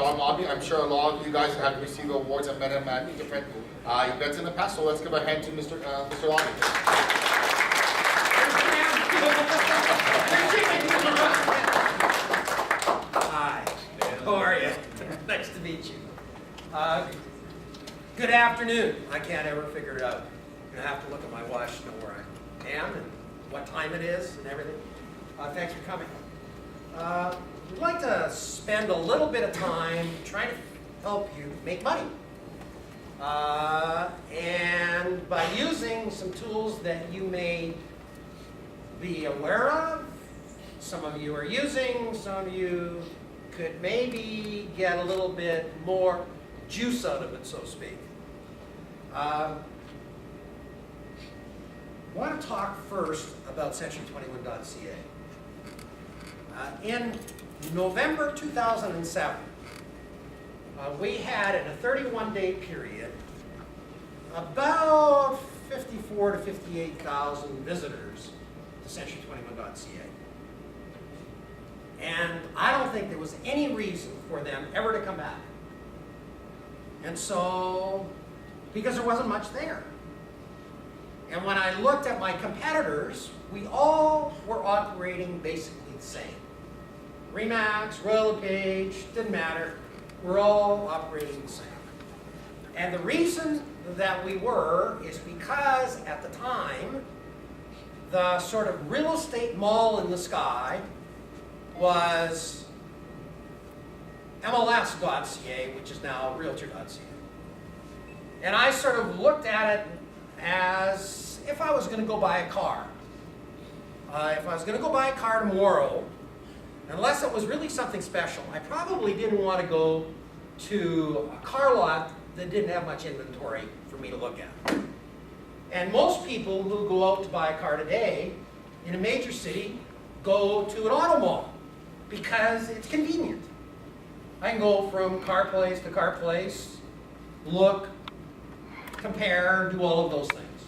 salon lobby. I'm sure a lot of you guys have received awards and met him at different events in the past. So let's give a hand to Mr. Lobby. Hi, how are you? Nice to meet you. Good afternoon. I can't ever figure it out. I have to look at my watch to know where I am and what time it is and everything. Thanks for coming. We'd like to spend a little bit of time trying to help you make money. And by using some tools that you may be aware of, some of you are using, some of you could maybe get a little bit more juice out of it, so to speak. I want to talk first about Century21.ca. In November 2007, we had, in a 31-day period, about 54 to 58,000 visitors to Century21.ca. And I don't think there was any reason for them ever to come back. And so, because there wasn't much there. And when I looked at my competitors, we all were operating basically the same. Remax, Royal LePage, didn't matter. We're all operating the same. And the reason that we were is because at the time, the sort of real estate mall in the sky was MLS.ca, which is now Realtor.ca. And I sort of looked at it as if I was going to go buy a car. If I was going to go buy a car tomorrow, unless it was really something special, I probably didn't want to go to a car lot that didn't have much inventory for me to look at. And most people who go out to buy a car today in a major city go to an auto mall because it's convenient. I can go from car place to car place, look, compare, do all of those things.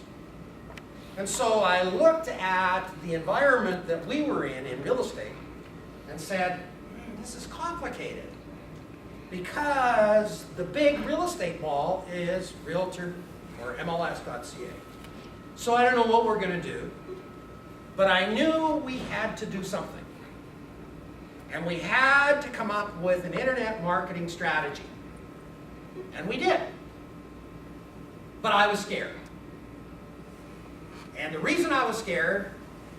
And so I looked at the environment that we were in real estate and said, this is complicated because the big real estate mall is Realtor or MLS.ca. So I don't know what we're going to do, but I knew we had to do something. And we had to come up with an internet marketing strategy. And we did. But I was scared. And the reason I was scared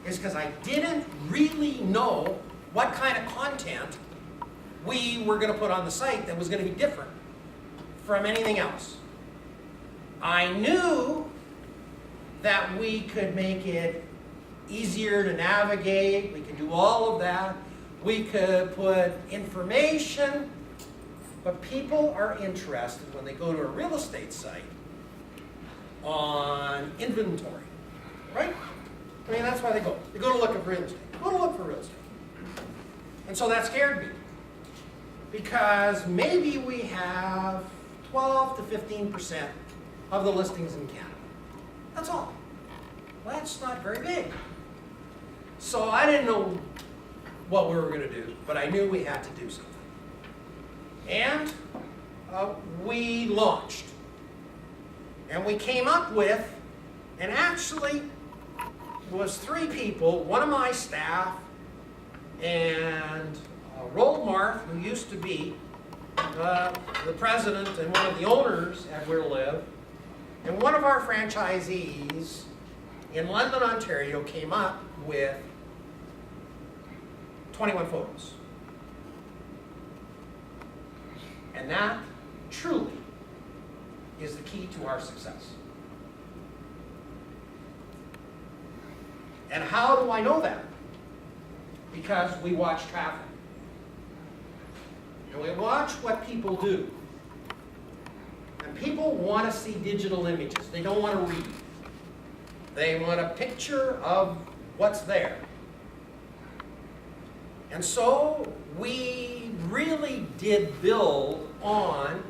is because I didn't really know what kind of content we were going to put on the site that was going to be different from anything else. I knew that we could make it easier to navigate, we could do all of that, we could put information, but people are interested when they go to a real estate site on inventory, right? I mean, that's why they go. They go to look at real estate. Go to look for real estate. And so that scared me. Because maybe we have 12 to 15% of the listings in Canada. That's all. Well, that's not very big. So I didn't know what we were going to do, but I knew we had to do something. And we launched. And we came up with, and actually it was 3 people, one of my staff, and Roald Marth, who used to be the president and one of the owners at Where to Live, and one of our franchisees in London, Ontario, came up with 21 photos. And that truly is the key to our success. And how do I know that? Because we watch traffic. And we watch what people do. And people want to see digital images. They don't want to read. They want a picture of what's there. And so we really did build on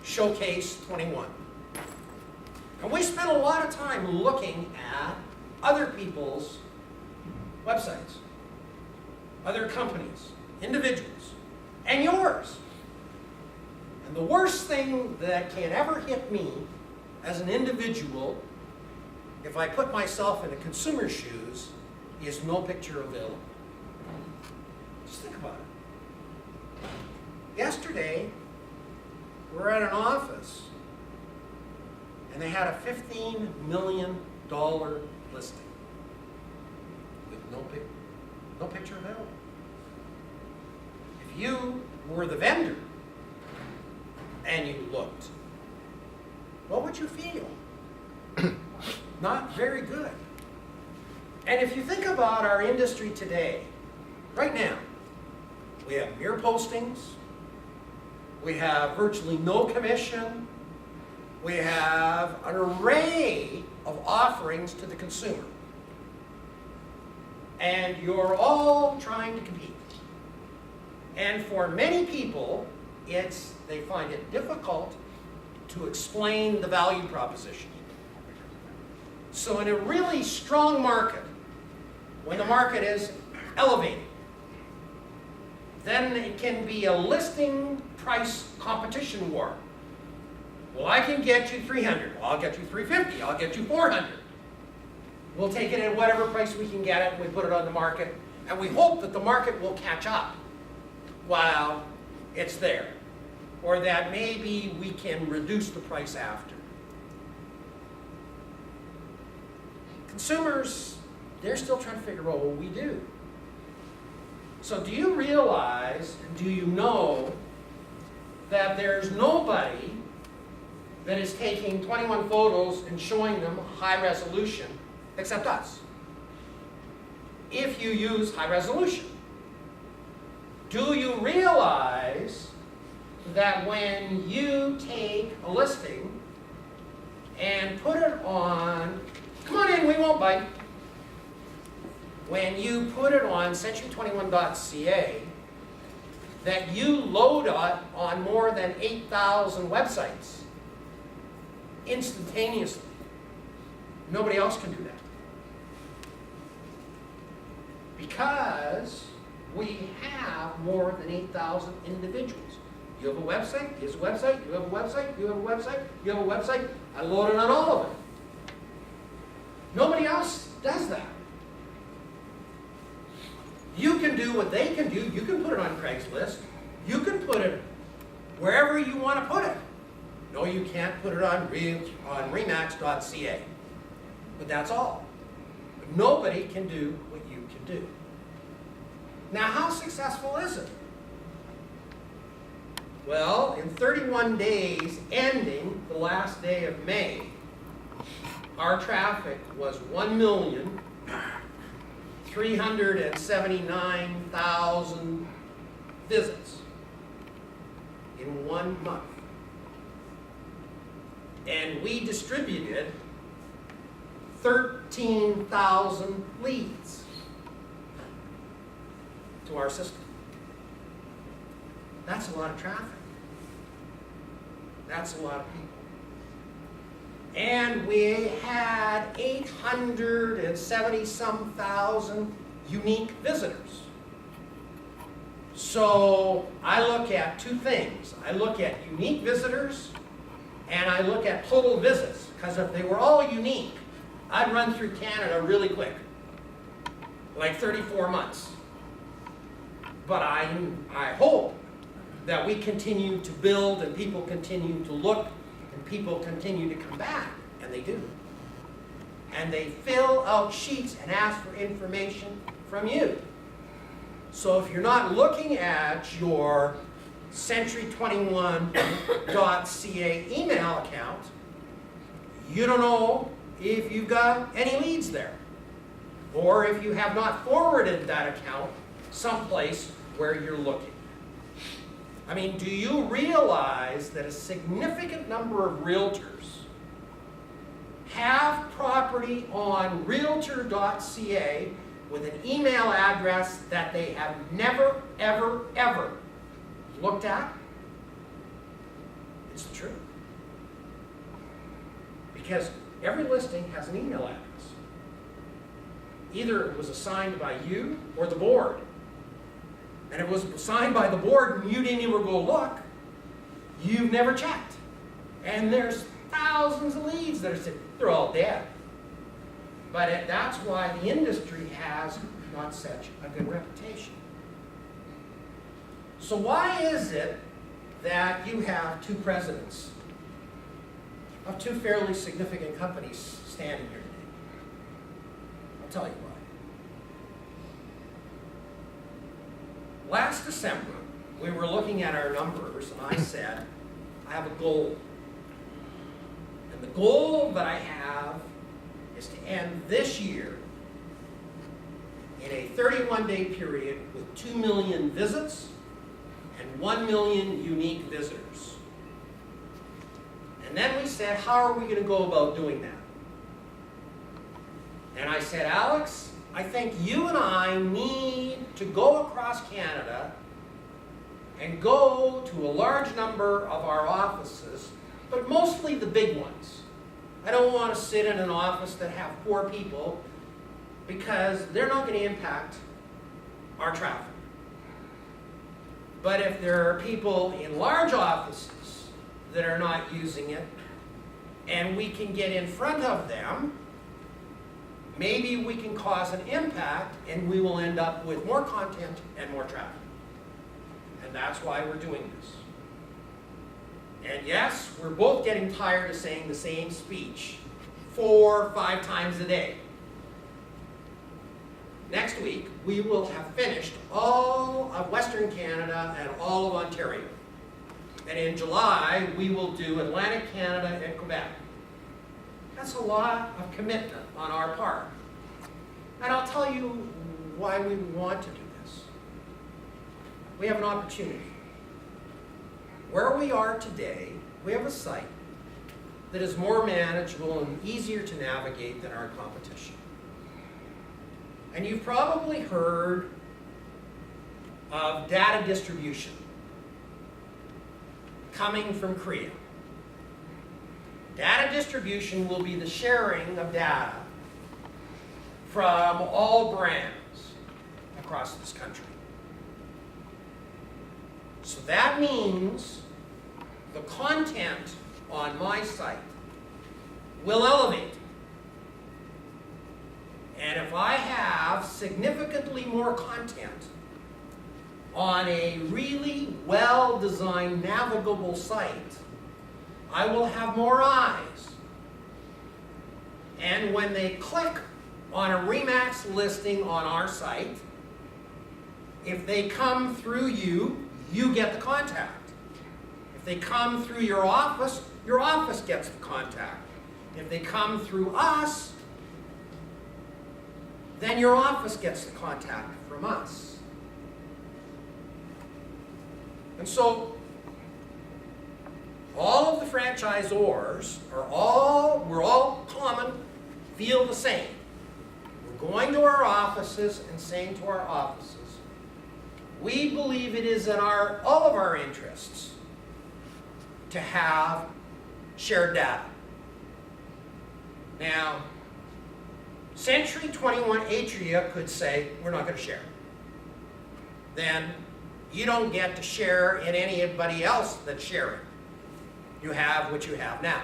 Showcase 21. And we spent a lot of time looking at other people's websites, other companies, individuals, and yours. And the worst thing that can ever hit me as an individual, if I put myself in a consumer's shoes, is no picture available. Just think about it. Yesterday, we're at an office, and they had a $15 million listing with no picture available. If you were the vendor and you looked, what would you feel? Not very good. And if you think about our industry today, right now, we have mere postings, we have virtually no commission, we have an array of offerings to the consumer. And you're all trying to compete. And for many people, they find it difficult to explain the value proposition. So in a really strong market, when the market is elevated, then it can be a listing price competition war. Well, I can get you 300. Well, I'll get you 350. I'll get you 400. We'll take it at whatever price we can get it, and we put it on the market, and we hope that the market will catch up while it's there, or that maybe we can reduce the price after. Consumers, they're still trying to figure out what we do. So do you realize, do you know, that there's nobody that is taking 21 photos and showing them high resolution except us? If you use high resolution. Do you realize that when you take a listing and put it on, come on in, we won't bite. When you put it on century21.ca, that you load it on more than 8,000 websites instantaneously. Nobody else can do that. Because we have more than 8,000 individuals. You have a website, he has a website, you have a website, you have a website, you have a website. I load it on all of it. Nobody else does that. You can do what they can do. You can put it on Craigslist. You can put it wherever you want to put it. No, you can't put it on Remax.ca. But that's all. But nobody can do what you can do. Now, how successful is it? Well, in 31 days, ending the last day of May, our traffic was 1,379,000 visits in 1 month. And we distributed 13,000 leads to our system. That's a lot of traffic. That's a lot of people. And we had 870-some thousand unique visitors. So I look at two things. I look at unique visitors and I look at total visits. Because if they were all unique, I'd run through Canada really quick. Like 34 months. But I hope that we continue to build and people continue to look and people continue to come back, and they do. And they fill out sheets and ask for information from you. So if you're not looking at your century21.ca email account, you don't know if you've got any leads there. Or if you have not forwarded that account someplace where you're looking. I mean, do you realize that a significant number of realtors have property on realtor.ca with an email address that they have never, ever, ever looked at? It's the truth. Because every listing has an email address. Either it was assigned by you or the board. And it was assigned by the board and you didn't even go look. you've never checked. And there's thousands of leads that are sitting, they're all dead. But that's why the industry has not such a good reputation. So why is it that you have two presidents of two fairly significant companies standing here today? I'll tell you why. Last December, we were looking at our numbers, and I said, I have a goal. And the goal that I have is to end this year in a 31-day period with 2 million visits and 1 million unique visitors. And then we said, how are we going to go about doing that? And I said, Alex, I think you and I need to go across Canada and go to a large number of our offices, but mostly the big ones. I don't want to sit in an office that have 4 people because they're not going to impact our traffic. But if there are people in large offices that are not using it, and we can get in front of them, maybe we can cause an impact, and we will end up with more content and more traffic. And that's why we're doing this. And yes, we're both getting tired of saying the same speech 4 or 5 times a day. Next week, we will have finished all of Western Canada and all of Ontario. And in July, we will do Atlantic Canada and Quebec. That's a lot of commitment on our part. And I'll tell you why we want to do this. We have an opportunity. Where we are today, we have a site that is more manageable and easier to navigate than our competition. And you've probably heard of data distribution coming from Korea. Data distribution will be the sharing of data from all brands across this country. So that means the content on my site will elevate. And if I have significantly more content on a really well-designed navigable site, I will have more eyes. And when they click on a RE/MAX listing on our site, if they come through you, you get the contact. If they come through your office gets the contact. If they come through us, then your office gets the contact from us. And so, all of the franchisors we're all common, feel the same. We're going to our offices and saying to our offices, we believe it is in all of our interests to have shared data. Now, Century 21 Atria could say, we're not going to share. Then you don't get to share in anybody else that's sharing. You have what you have now,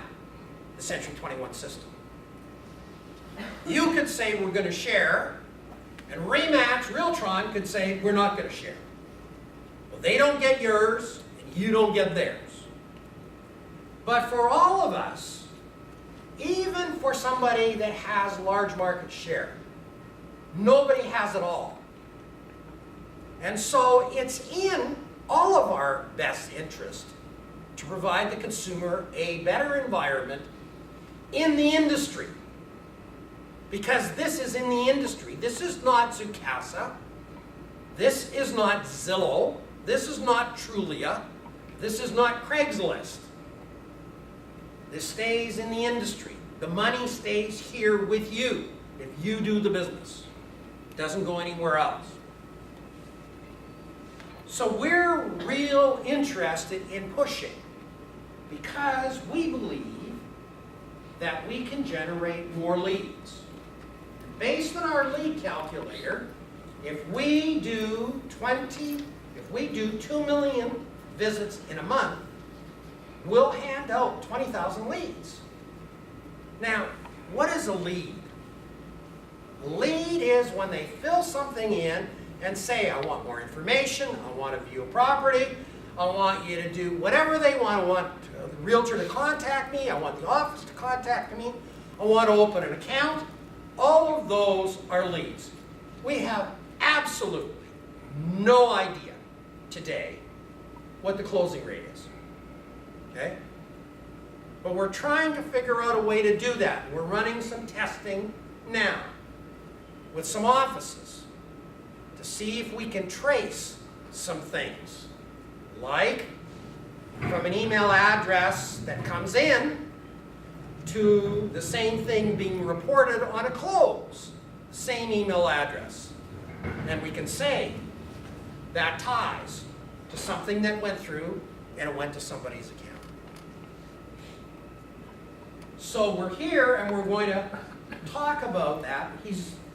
the Century 21 system. You could say we're going to share, and RE/MAX, Realtron could say we're not going to share. Well, they don't get yours, and you don't get theirs. But for all of us, even for somebody that has large market share, nobody has it all. And so it's in all of our best interest to provide the consumer a better environment in the industry. Because this is in the industry. This is not Zoocasa. This is not Zillow. This is not Trulia. This is not Craigslist. This stays in the industry. The money stays here with you if you do the business. It doesn't go anywhere else. So we're real interested in pushing because we believe that we can generate more leads. Based on our lead calculator, if we do 2 million visits in a month, we'll hand out 20,000 leads. Now, what is a lead? A lead is when they fill something in and say, I want more information, I want to view a property, I want you to do whatever they want. I want the realtor to contact me, I want the office to contact me, I want to open an account. All of those are leads. We have absolutely no idea today what the closing rate is. Okay? But we're trying to figure out a way to do that. We're running some testing now with some offices to see if we can trace some things, like from an email address that comes in to the same thing being reported on a close, same email address. And we can say that ties to something that went through and it went to somebody's account. So we're here and we're going to talk about that.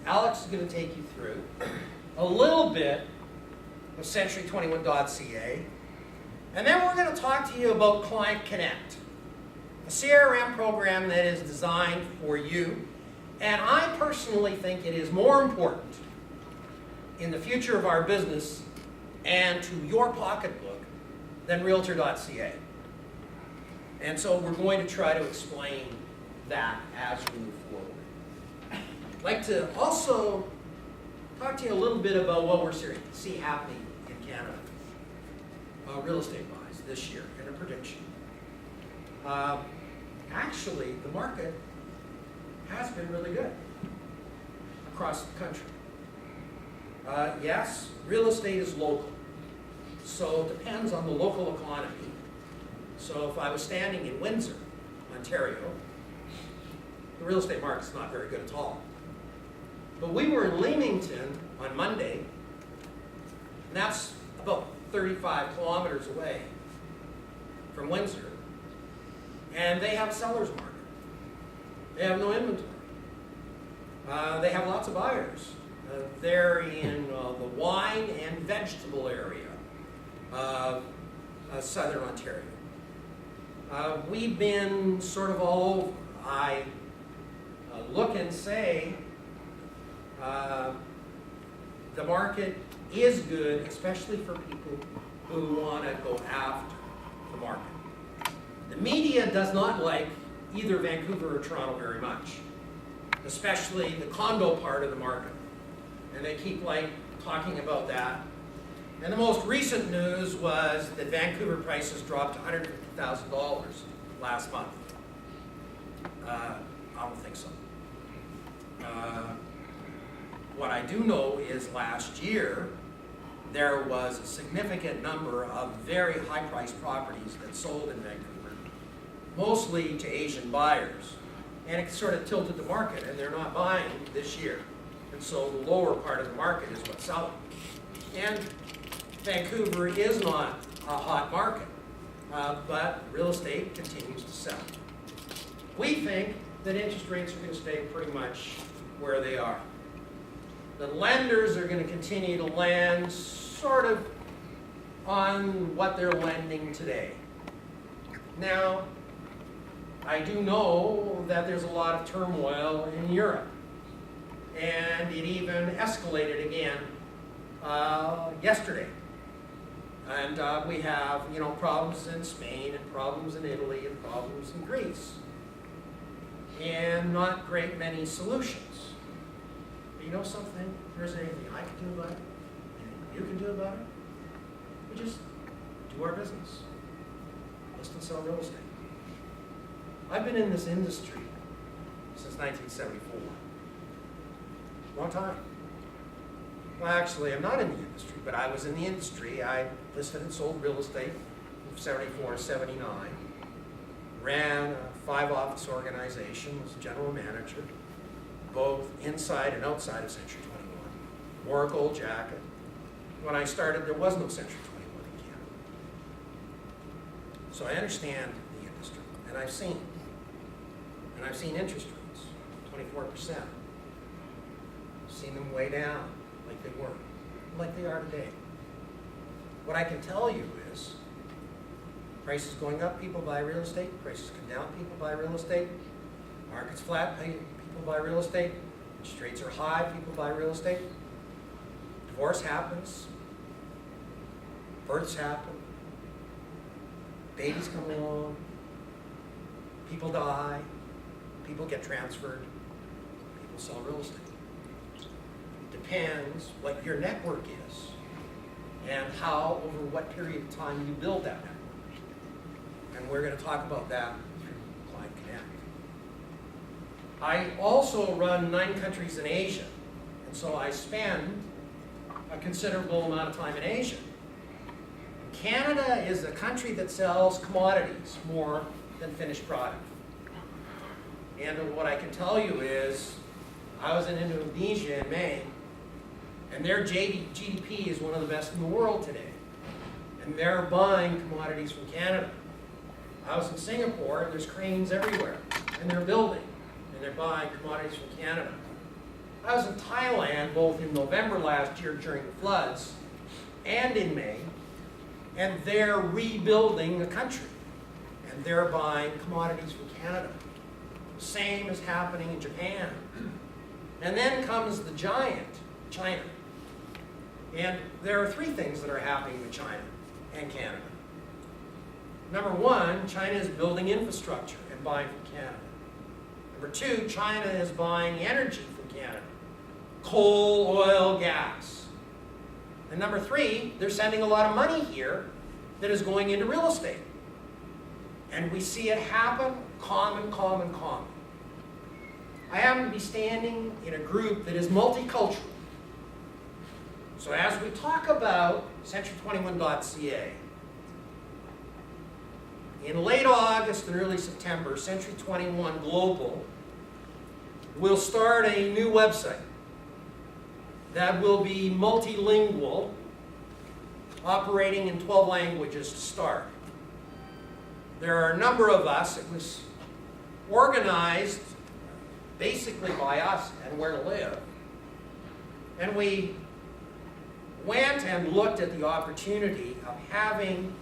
Alex is going to take you through a little bit of century21.ca. And then we're going to talk to you about Client Connect, a CRM program that is designed for you. And I personally think it is more important in the future of our business and to your pocketbook than Realtor.ca. And so we're going to try to explain that as we move forward. I'd like to also talk to you a little bit about what we're see happening in Canada. Real estate buys this year and a prediction. Actually, the market has been really good across the country. Yes, real estate is local, so it depends on the local economy. So if I was standing in Windsor, Ontario, the real estate market's not very good at all. But we were in Leamington on Monday, and that's about 35 kilometers away from Windsor, and they have a seller's market. They have no inventory. They have lots of buyers. They're in the wine and vegetable area of southern Ontario. We've been sort of all over. I look and say the market is good, especially for people who want to go after the market. The media does not like either Vancouver or Toronto very much, especially the condo part of the market. And they keep talking about that. And the most recent news was that Vancouver prices dropped to $150,000 last month. I don't think so. What I do know is last year, there was a significant number of very high-priced properties that sold in Vancouver, mostly to Asian buyers. And it sort of tilted the market, and they're not buying this year. And so the lower part of the market is what's selling. And Vancouver is not a hot market, but real estate continues to sell. We think that interest rates are going to stay pretty much where they are. The lenders are going to continue to lend sort of on what they're lending today. Now, I do know that there's a lot of turmoil in Europe. And it even escalated again yesterday. And we have, problems in Spain and problems in Italy and problems in Greece. And not great many solutions. But you know something? There isn't anything I can do about it. Anything you can do about it. We just do our business. List and sell real estate. I've been in this industry since 1974. Long time. Well, actually, I'm not in the industry, but I was in the industry. I listed and sold real estate from 74 to 79. Ran a 5-office organization, was general manager, both inside and outside of Century 21. Wore a gold jacket. When I started, there was no Century 21 in Canada. So I understand the industry, and I've seen. And I've seen interest rates, 24%. Seen them way down like they were, like they are today. What I can tell you is Prices going up, people buy real estate. Prices come down, people buy real estate. Market's flat, people buy real estate. Interest rates are high, people buy real estate. Divorce happens. Births happen. Babies come along. People die. People get transferred. People sell real estate. Depends what your network is and how, over what period of time you build that network. And we're going to talk about that through Client Connect. I also run 9 countries in Asia, and so I spend a considerable amount of time in Asia. Canada is a country that sells commodities more than finished product. And what I can tell you is, I was in Indonesia in May, and their GDP is one of the best in the world today. And they're buying commodities from Canada. I was in Singapore, and there's cranes everywhere, and they're building, and they're buying commodities from Canada. I was in Thailand both in November last year during the floods and in May, and they're rebuilding the country, and they're buying commodities from Canada. The same is happening in Japan. And then comes the giant, China. And there are 3 things that are happening with China and Canada. Number 1, China is building infrastructure and buying from Canada. Number 2, China is buying energy from Canada. Coal, oil, gas. And number 3, they're sending a lot of money here that is going into real estate. And we see it happen common. I happen to be standing in a group that is multicultural. So as we talk about Century21.ca, in late August and early September, Century 21 Global will start a new website that will be multilingual, operating in 12 languages to start. There are a number of us. It was organized basically by us and Where to Live. And we went and looked at the opportunity of having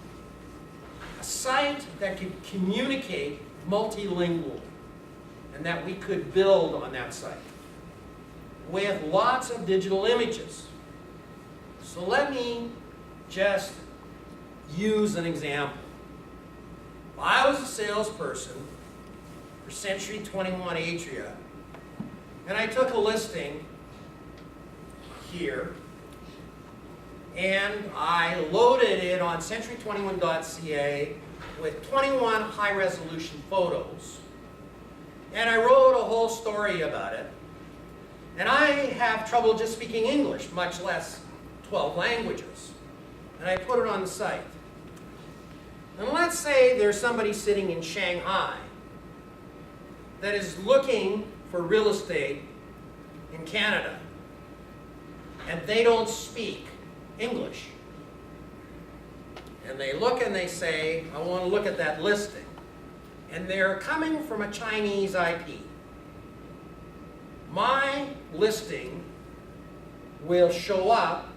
a site that could communicate multilingually and that we could build on that site with lots of digital images. So let me just use an example. I was a salesperson for Century 21 Atria, and I took a listing here and I loaded it on Century21.ca with 21 high-resolution photos, and I wrote a whole story about it. And I have trouble just speaking English, much less 12 languages. And I put it on the site. And let's say there's somebody sitting in Shanghai that is looking for real estate in Canada, and they don't speak English. And they look and they say, I want to look at that listing. And they're coming from a Chinese IP. My listing will show up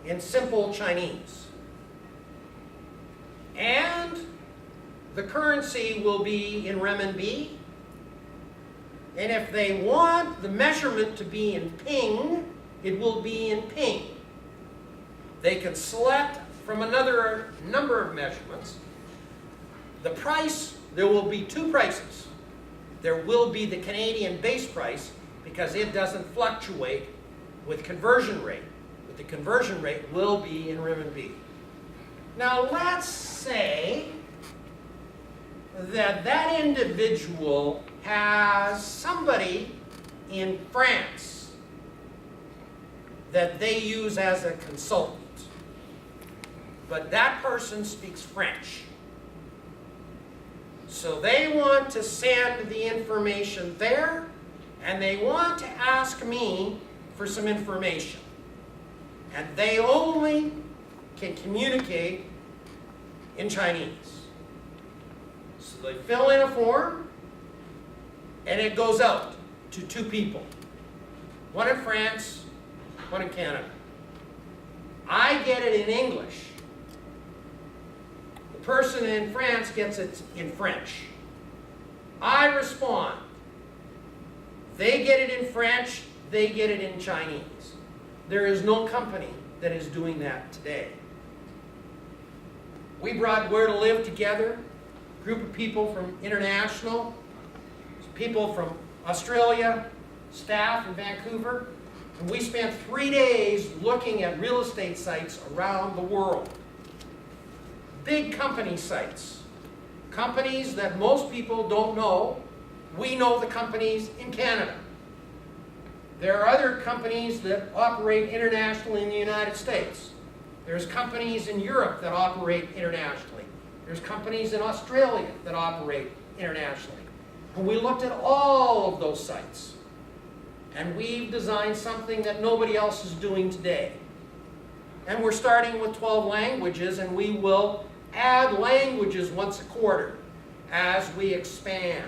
in simple Chinese. And the currency will be in renminbi. And if they want the measurement to be in ping, it will be in ping. They can select from another number of measurements. The price, there will be 2 prices. There will be the Canadian base price, because it doesn't fluctuate with conversion rate. But the conversion rate will be in renminbi. Now let's say that that individual has somebody in France that they use as a consultant. But that person speaks French. So they want to send the information there, and they want to ask me for some information. And they only can communicate in Chinese. So they fill in a form, and it goes out to 2 people. One in France, one in Canada. I get it in English. The person in France gets it in French. I respond. They get it in French, they get it in Chinese. There is no company that is doing that today. We brought Where to Live together, a group of people from international, people from Australia, staff in Vancouver, and we spent 3 days looking at real estate sites around the world. Big company sites. Companies that most people don't know. We know the companies in Canada. There are other companies that operate internationally in the United States. There's companies in Europe that operate internationally. There's companies in Australia that operate internationally. And we looked at all of those sites. And we've designed something that nobody else is doing today. And we're starting with 12 languages, and we will add languages once a quarter as we expand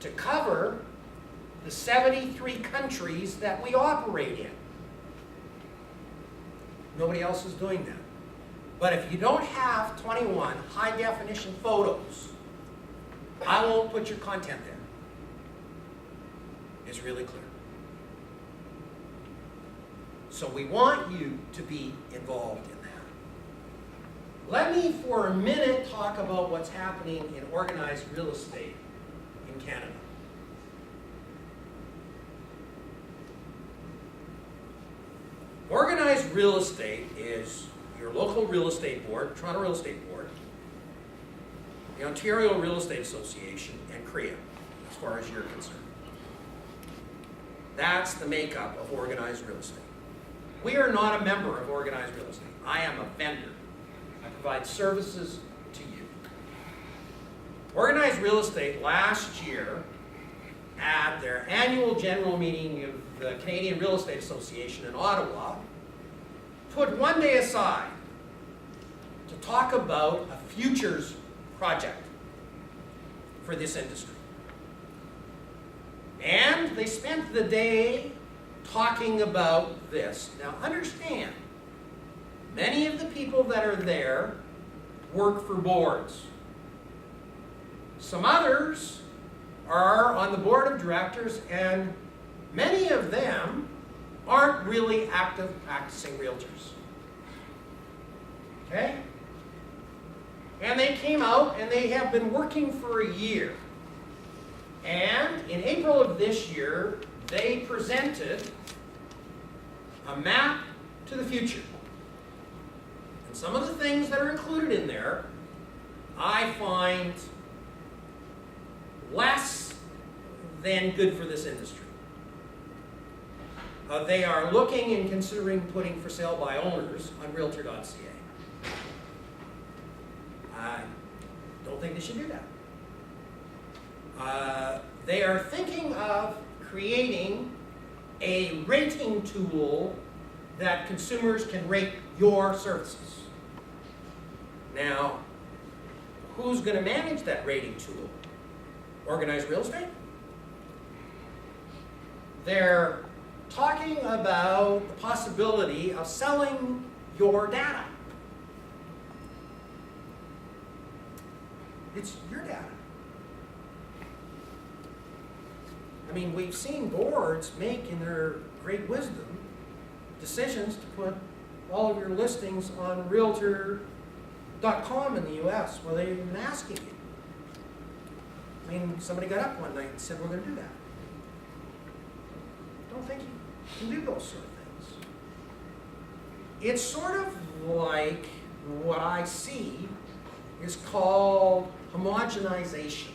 to cover the 73 countries that we operate in. Nobody else is doing that. But if you don't have 21 high-definition photos, I won't put your content there. It's really clear. So we want you to be involved in that. Let me for a minute talk about what's happening in organized real estate in Canada. Organized real estate is your local real estate board, Toronto Real Estate Board, the Ontario Real Estate Association, and CREA, as far as you're concerned. That's the makeup of organized real estate. We are not a member of organized real estate. I am a vendor. I provide services to you. Organized real estate last year at their annual general meeting of the Canadian Real Estate Association in Ottawa put one day aside to talk about a futures project for this industry. And they spent the day talking about this. Now understand, many of the people that are there work for boards. Some others are on the board of directors, and many of them aren't really active practicing realtors. Okay? And they came out and they have been working for a year. And in April of this year, they presented a map to the future. And some of the things that are included in there, I find less than good for this industry. They are looking and considering putting for sale by owners on Realtor.ca. I don't think they should do that. They are thinking of creating a rating tool that consumers can rate your services. Now, who's going to manage that rating tool? Organized real estate? They're talking about the possibility of selling your data. It's your data. I mean, we've seen boards make, in their great wisdom, decisions to put all of your listings on Realtor.com in the US without even asking you. I mean, somebody got up one night and said, we're going to do that. Don't think you can do those sort of things. It's sort of like what I see is called homogenization.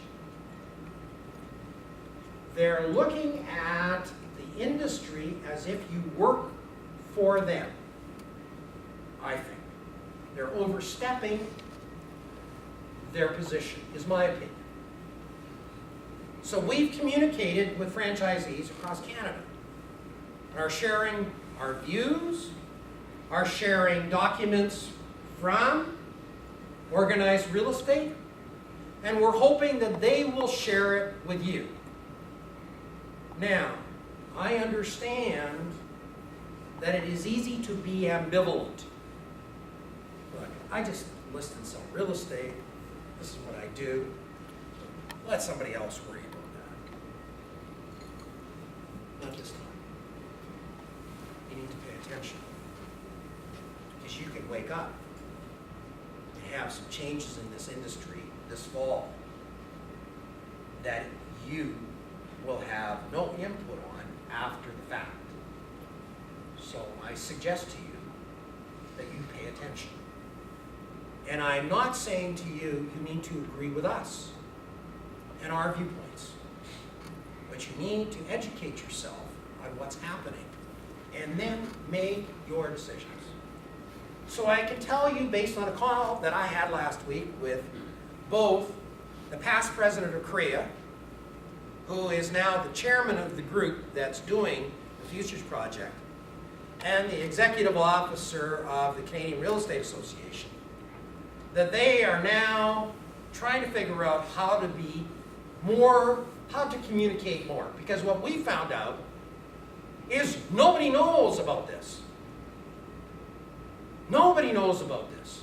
They're looking at the industry as if you work for them, I think. They're overstepping their position, is my opinion. So we've communicated with franchisees across Canada, and are sharing our views, are sharing documents from organized real estate, and we're hoping that they will share it with you. Now, I understand that it is easy to be ambivalent. But I just list and sell real estate. This is what I do. Let somebody else worry about that. Not this time. You need to pay attention. Because you can wake up and have some changes in this industry this fall that you will have no input on after the fact. So I suggest to you that you pay attention. And I'm not saying to you, you need to agree with us and our viewpoints. But you need to educate yourself on what's happening and then make your decisions. So I can tell you, based on a call that I had last week with both the past president of Atria, who is now the chairman of the group that's doing the Futures Project, and the executive officer of the Canadian Real Estate Association, that they are now trying to figure out how to communicate more. Because what we found out is nobody knows about this. Nobody knows about this.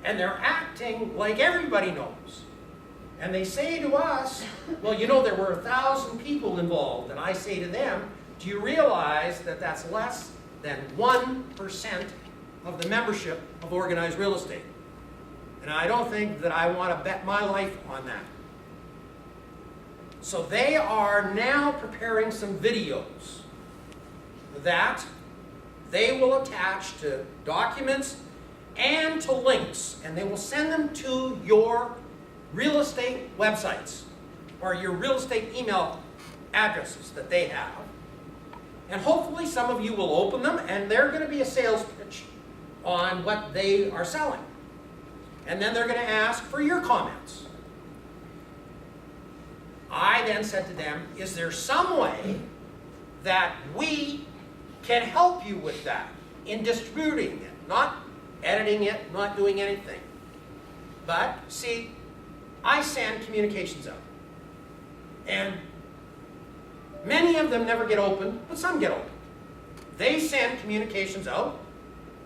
And they're acting like everybody knows. And they say to us, well, you know, there were 1,000 people involved. And I say to them, do you realize that that's less than 1% of the membership of organized real estate? And I don't think that I want to bet my life on that. So they are now preparing some videos that they will attach to documents and to links, and they will send them to your real estate websites or your real estate email addresses that they have. And hopefully some of you will open them, and they're going to be a sales pitch on what they are selling. And then they're going to ask for your comments. I then said to them, is there some way that we can help you with that in distributing it, not editing it, not doing anything. But, see, I send communications out. And many of them never get open, but some get open. They send communications out,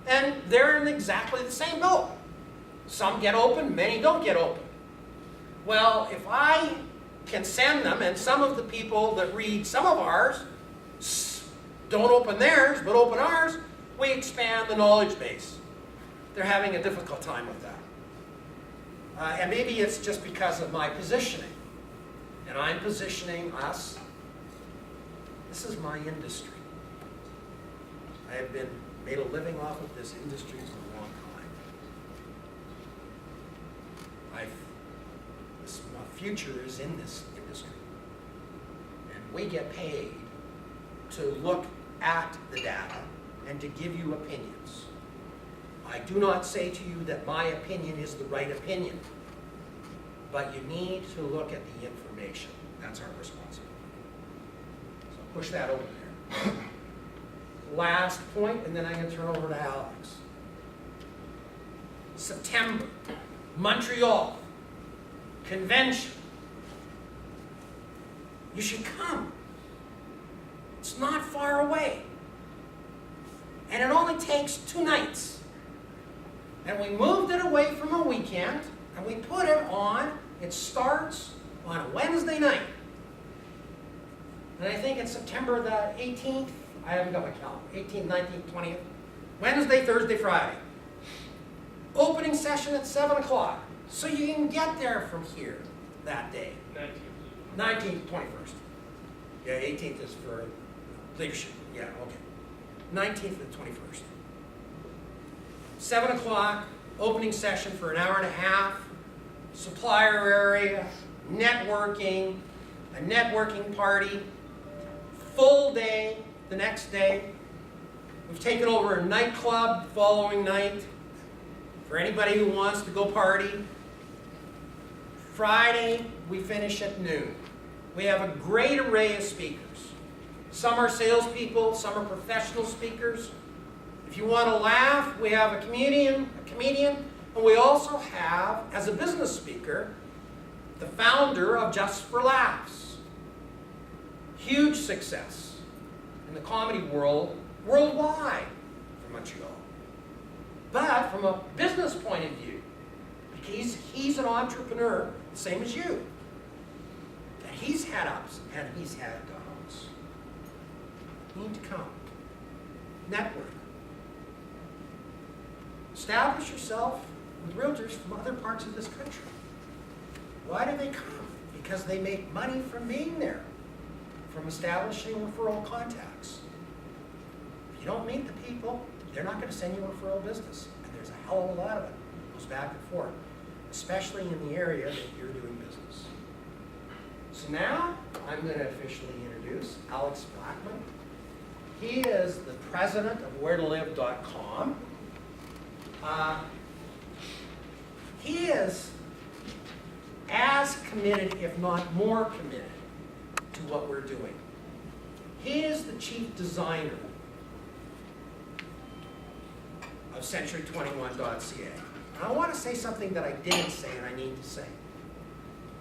and they're in exactly the same boat. Some get open, many don't get open. Well, if I can send them, and some of the people that read some of ours don't open theirs, but open ours, we expand the knowledge base. They're having a difficult time with that. And maybe it's just because of my positioning. And I'm positioning us. This is my industry. I have made a living off of this industry for a long time. My future is in this industry. And we get paid to look at the data and to give you opinions. I do not say to you that my opinion is the right opinion, but you need to look at the information. That's our responsibility. So push that over there. Last point, and then I'm going to turn over to Alex. September, Montreal, convention. You should come. It's not far away. And it only takes 2 nights. And we moved it away from a weekend, and we put it on, it starts on a Wednesday night. And I think it's September the 18th. I haven't got my calendar. 18th, 19th, 20th. Wednesday, Thursday, Friday. Opening session at 7 o'clock. So you can get there from here that day. 19th, 21st. Yeah, 18th is for leadership. Yeah, okay. 19th and 21st. 7 o'clock, opening session for an hour and a half. Supplier area, networking, a networking party. Full day the next day. We've taken over a nightclub the following night for anybody who wants to go party. Friday, we finish at noon. We have a great array of speakers. Some are salespeople, some are professional speakers. If you want to laugh, we have a comedian, and we also have, as a business speaker, the founder of Just for Laughs. Huge success in the comedy world, worldwide, from Montreal. But from a business point of view, He's an entrepreneur, the same as you. And he's had ups and he's had downs. You need to come. Network. Establish yourself with realtors from other parts of this country. Why do they come? Because they make money from being there, from establishing referral contacts. If you don't meet the people, they're not going to send you referral business. And there's a hell of a lot of it. It goes back and forth, especially in the area that you're doing business. So now, I'm going to officially introduce Alex Blackman. He is the president of wheretolive.com. He is as committed, if not more committed, to what we're doing. He is the chief designer of century21.ca. And I want to say something that I didn't say and I need to say.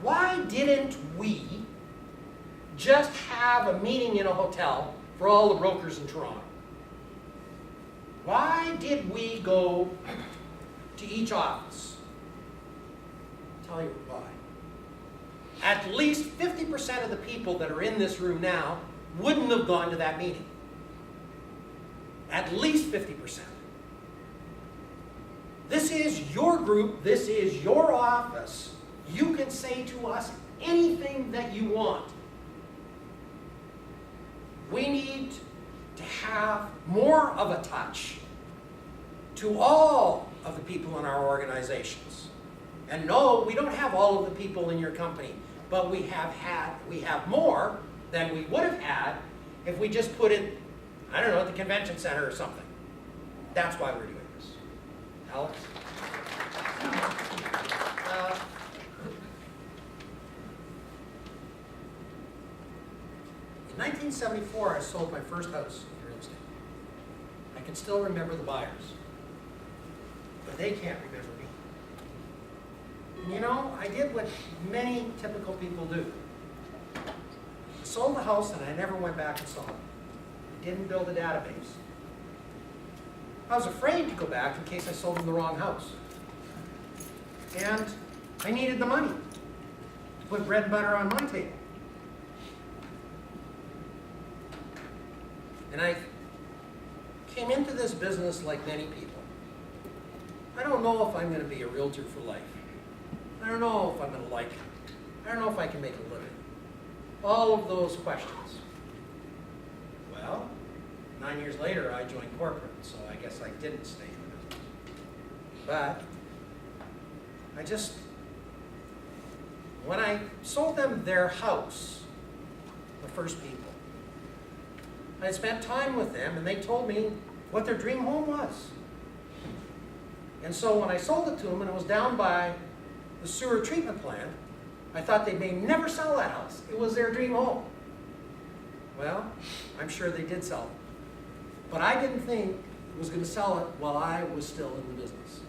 Why didn't we just have a meeting in a hotel for all the brokers in Toronto? Why did we go to each office? I'll tell you why. At least 50% of the people that are in this room now wouldn't have gone to that meeting. At least 50%. This is your group. This is your office. You can say to us anything that you want. We need to have more of a touch to all of the people in our organizations. And no, we don't have all of the people in your company, but we have more than we would have had if we just put it, I don't know, at the convention center or something. That's why we're doing this. Alex? In 1974, I sold my first house in real estate. I can still remember the buyers, but they can't remember me. And you know, I did what many typical people do. I sold the house and I never went back and saw it. I didn't build a database. I was afraid to go back in case I sold them the wrong house. And I needed the money to put bread and butter on my table. And I came into this business like many people. I don't know if I'm going to be a realtor for life. I don't know if I'm going to like it. I don't know if I can make a living. All of those questions. Well, 9 years later, I joined corporate, so I guess I didn't stay in the business. But when I sold them their house, the first people, I spent time with them and they told me what their dream home was. And so when I sold it to them and it was down by the sewer treatment plant, I thought they may never sell that house. It was their dream home. Well, I'm sure they did sell it. But I didn't think it was going to sell it while I was still in the business,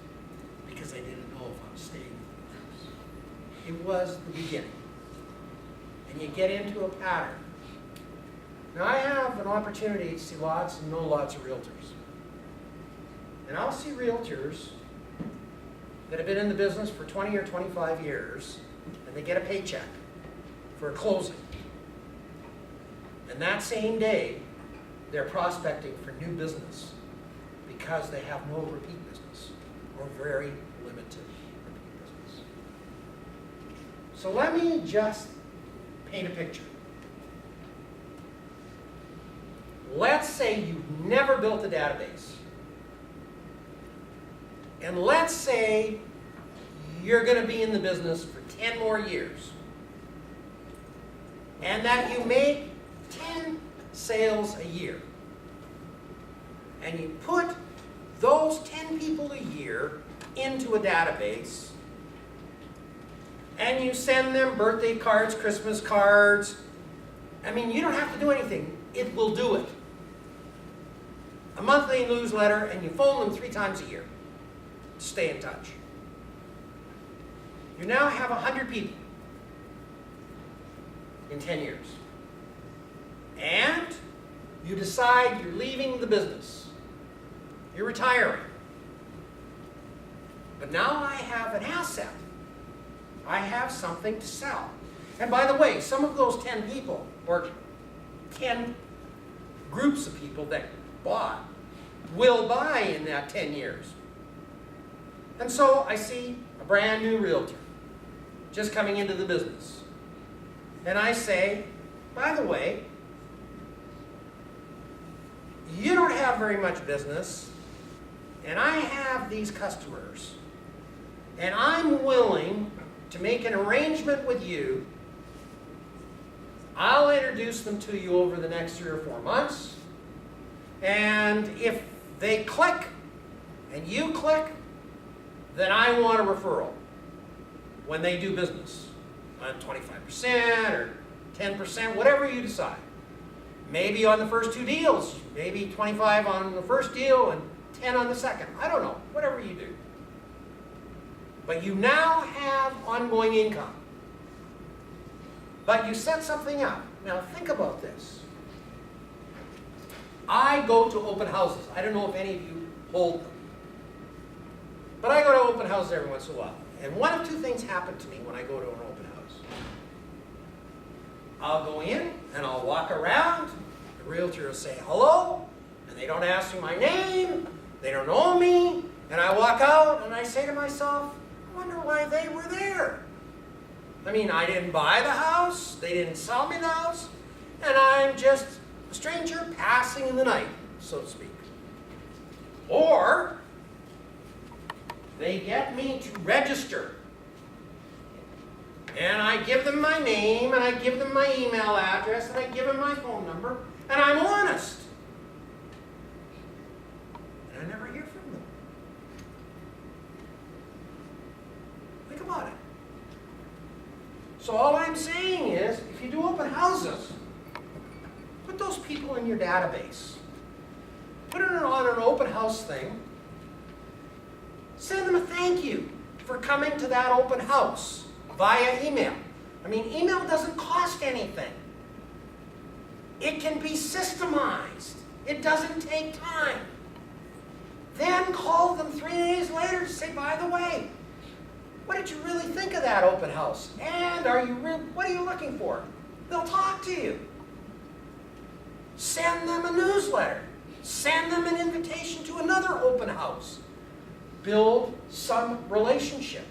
because I didn't know if I was staying in the business. It was the beginning. And you get into a pattern. Now I have an opportunity to see lots and know lots of realtors. And I'll see realtors that have been in the business for 20 or 25 years, and they get a paycheck for a closing. And that same day, they're prospecting for new business because they have no repeat business, or very limited repeat business. So let me just paint a picture. Let's say you've never built a database. And let's say you're going to be in the business for 10 more years. And that you make 10 sales a year. And you put those 10 people a year into a database. And you send them birthday cards, Christmas cards. I mean, you don't have to do anything. It will do it. A monthly newsletter, and you phone them 3 times a year to stay in touch. You now have 100 people in 10 years. And you decide you're leaving the business. You're retiring. But now I have an asset. I have something to sell. And by the way, some of those 10 people, or 10 groups of people that bought, will buy in that 10 years. And so I see a brand new realtor just coming into the business. And I say, by the way, you don't have very much business, and I have these customers, and I'm willing to make an arrangement with you. I'll introduce them to you over the next 3 or 4 months, and if they click and you click, then I want a referral when they do business on 25% or 10%, whatever you decide. Maybe on the first 2 deals, maybe 25 on the first deal and 10 on the second. I don't know, whatever you do. But you now have ongoing income. But you set something up. Now think about this. I go to open houses. I don't know if any of you hold them. But I go to open houses every once in a while. And one of 2 things happen to me when I go to an open house. I'll go in and I'll walk around. The realtor will say hello, and they don't ask me my name. They don't know me. And I walk out and I say to myself, I wonder why they were there. I mean, I didn't buy the house. They didn't sell me the house. And I'm just a stranger passing in the night, so to speak. Or they get me to register. And I give them my name, and I give them my email address, and I give them my phone number, and I'm honest. And I never hear from them. Think about it. So all I'm saying is, if you do open houses, put those people in your database. Put it on an open house thing. Send them a thank you for coming to that open house via email. I mean, email doesn't cost anything. It can be systemized. It doesn't take time. Then call them 3 days later to say, by the way, what did you really think of that open house? And what are you looking for? They'll talk to you. Send them a newsletter. Send them an invitation to another open house. Build some relationship.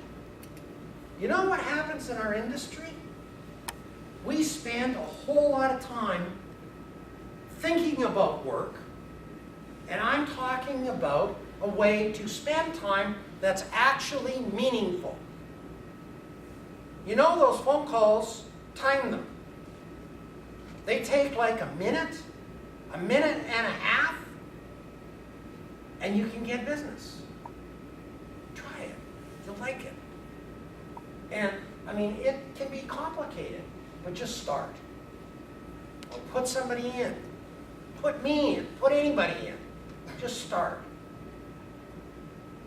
You know what happens in our industry? We spend a whole lot of time thinking about work, and I'm talking about a way to spend time that's actually meaningful. You know, those phone calls, time them. They take like a minute and a half, and you can get business. Try it. You'll like it. And, I mean, it can be complicated, but just start. Or put somebody in. Put me in. Put anybody in. Just start.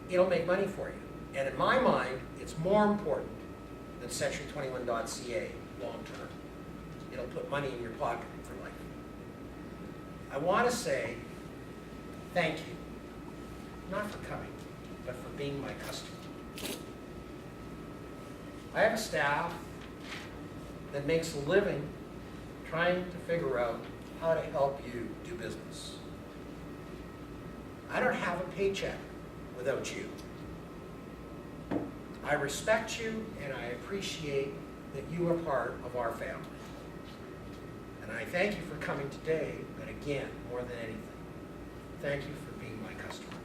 It'll make money for you. And in my mind, it's more important than Century21.ca long term. It'll put money in your pocket for life. I want to say thank you. Not for coming, but for being my customer. I have a staff that makes a living trying to figure out how to help you do business. I don't have a paycheck without you. I respect you and I appreciate that you are part of our family. And I thank you for coming today, but again, more than anything, thank you for being my customer.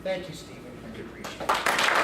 Thank you, Stephen. I appreciate it.